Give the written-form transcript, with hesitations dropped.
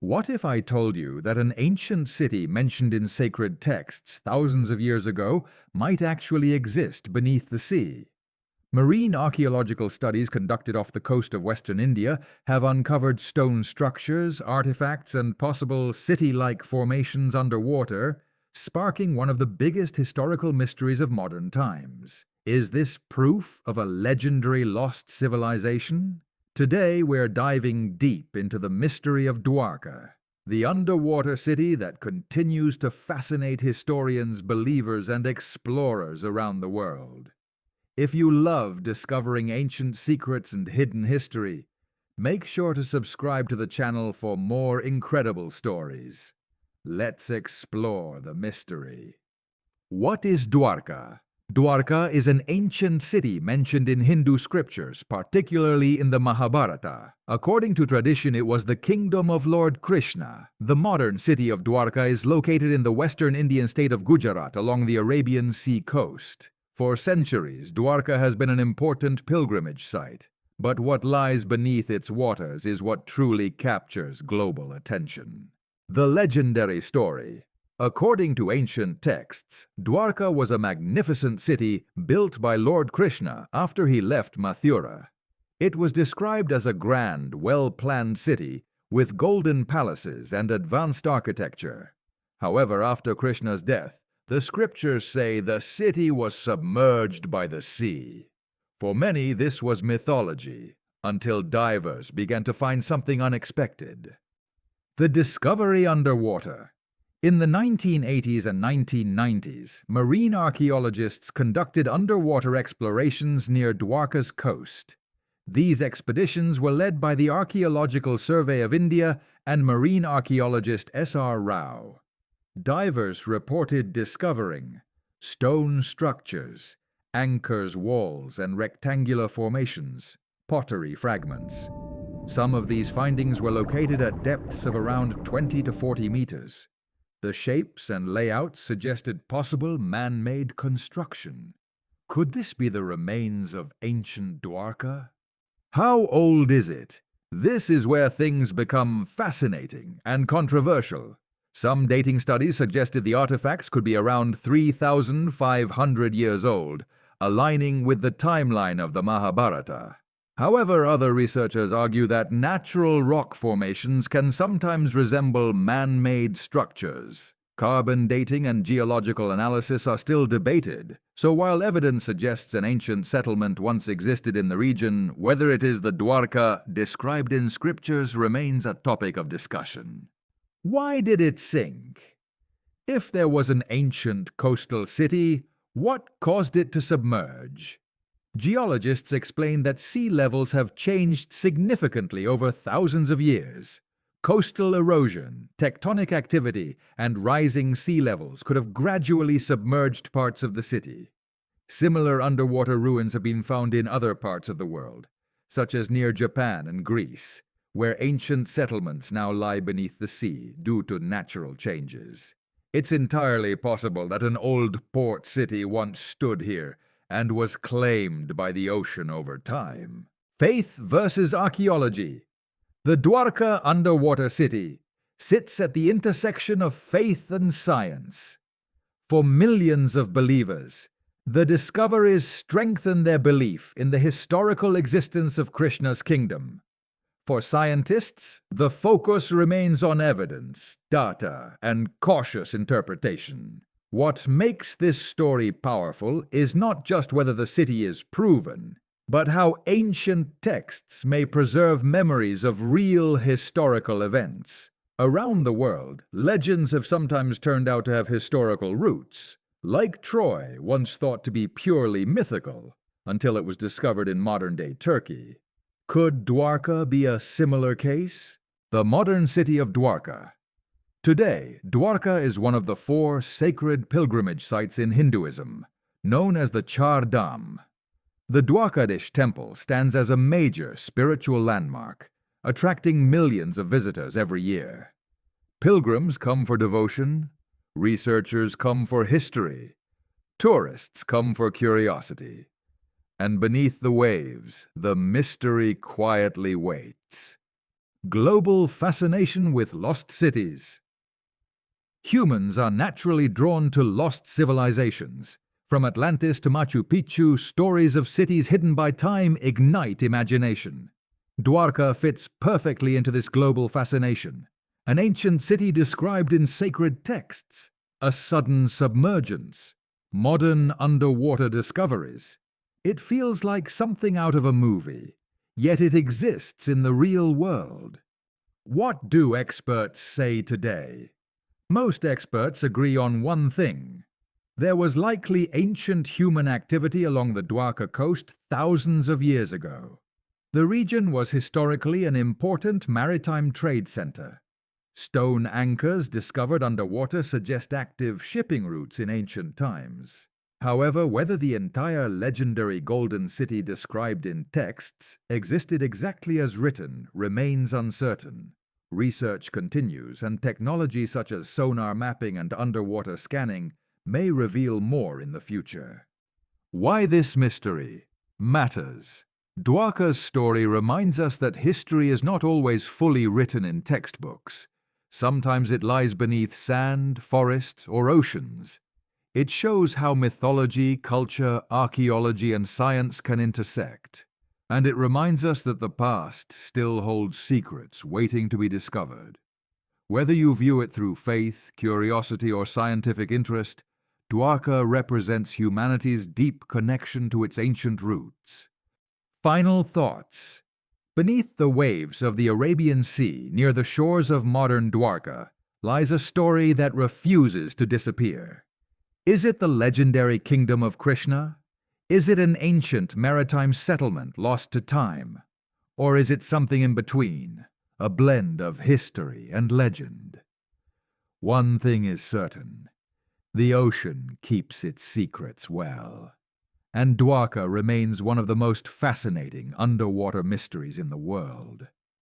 What if I told you that an ancient city mentioned in sacred texts thousands of years ago might actually exist beneath the sea? Marine archaeological studies conducted off the coast of Western India have uncovered stone structures, artifacts, and possible city-like formations underwater, sparking one of the biggest historical mysteries of modern times. Is this proof of a legendary lost civilization? Today we're diving deep into the mystery of Dwarka, the underwater city that continues to fascinate historians, believers, and explorers around the world. If you love discovering ancient secrets and hidden history, make sure to subscribe to the channel for more incredible stories. Let's explore the mystery. What is Dwarka? Dwarka is an ancient city mentioned in Hindu scriptures, particularly in the Mahabharata. According to tradition, it was the kingdom of Lord Krishna. The modern city of Dwarka is located in the western Indian state of Gujarat along the Arabian Sea coast. For centuries, Dwarka has been an important pilgrimage site. But what lies beneath its waters is what truly captures global attention. The legendary story. According to ancient texts, Dwarka was a magnificent city built by Lord Krishna after he left Mathura. It was described as a grand, well-planned city with golden palaces and advanced architecture. However, after Krishna's death, the scriptures say the city was submerged by the sea. For many, this was mythology, until divers began to find something unexpected. The discovery underwater. In the 1980s and 1990s, marine archaeologists conducted underwater explorations near Dwarka's coast. These expeditions were led by the Archaeological Survey of India and marine archaeologist S.R. Rao. Divers reported discovering stone structures, anchors, walls, and rectangular formations, pottery fragments. Some of these findings were located at depths of around 20 to 40 meters. The shapes and layouts suggested possible man-made construction. Could this be the remains of ancient Dwarka? How old is it? This is where things become fascinating and controversial. Some dating studies suggested the artifacts could be around 3,500 years old, aligning with the timeline of the Mahabharata. However, other researchers argue that natural rock formations can sometimes resemble man-made structures. Carbon dating and geological analysis are still debated, so while evidence suggests an ancient settlement once existed in the region, whether it is the Dwarka described in scriptures remains a topic of discussion. Why did it sink? If there was an ancient coastal city, what caused it to submerge? Geologists explain that sea levels have changed significantly over thousands of years. Coastal erosion, tectonic activity, and rising sea levels could have gradually submerged parts of the city. Similar underwater ruins have been found in other parts of the world, such as near Japan and Greece, where ancient settlements now lie beneath the sea due to natural changes. It's entirely possible that an old port city once stood here and was claimed by the ocean over time. Faith versus archaeology. The Dwarka underwater city sits at the intersection of faith and science. For millions of believers, the discoveries strengthen their belief in the historical existence of Krishna's kingdom. For scientists, the focus remains on evidence, data, and cautious interpretation. What makes this story powerful is not just whether the city is proven, but how ancient texts may preserve memories of real historical events. Around the world, legends have sometimes turned out to have historical roots, like Troy, once thought to be purely mythical, until it was discovered in modern-day Turkey. Could Dwarka be a similar case? The modern city of Dwarka. Today, Dwarka is one of the 4 sacred pilgrimage sites in Hinduism, known as the Char Dham. The Dwarkadish temple stands as a major spiritual landmark, attracting millions of visitors every year. Pilgrims come for devotion, researchers come for history, tourists come for curiosity. And beneath the waves, the mystery quietly waits. Global fascination with lost cities. Humans are naturally drawn to lost civilizations. From Atlantis to Machu Picchu, stories of cities hidden by time ignite imagination. Dwarka fits perfectly into this global fascination. An ancient city described in sacred texts, a sudden submergence, modern underwater discoveries. It feels like something out of a movie, yet it exists in the real world. What do experts say today? Most experts agree on one thing. There was likely ancient human activity along the Dwarka coast thousands of years ago. The region was historically an important maritime trade center. Stone anchors discovered underwater suggest active shipping routes in ancient times. However, whether the entire legendary Golden City described in texts existed exactly as written remains uncertain. Research continues, and technology such as sonar mapping and underwater scanning may reveal more in the future. Why this mystery matters. Dwarka's story reminds us that history is not always fully written in textbooks. Sometimes it lies beneath sand, forest, or oceans. It shows how mythology, culture, archaeology, and science can intersect. And it reminds us that the past still holds secrets waiting to be discovered. Whether you view it through faith, curiosity, or scientific interest, Dwarka represents humanity's deep connection to its ancient roots. Final thoughts. Beneath the waves of the Arabian Sea, near the shores of modern Dwarka, lies a story that refuses to disappear. Is it the legendary kingdom of Krishna? Is it an ancient maritime settlement lost to time? Or is it something in between, a blend of history and legend? One thing is certain. The ocean keeps its secrets well. And Dwarka remains one of the most fascinating underwater mysteries in the world.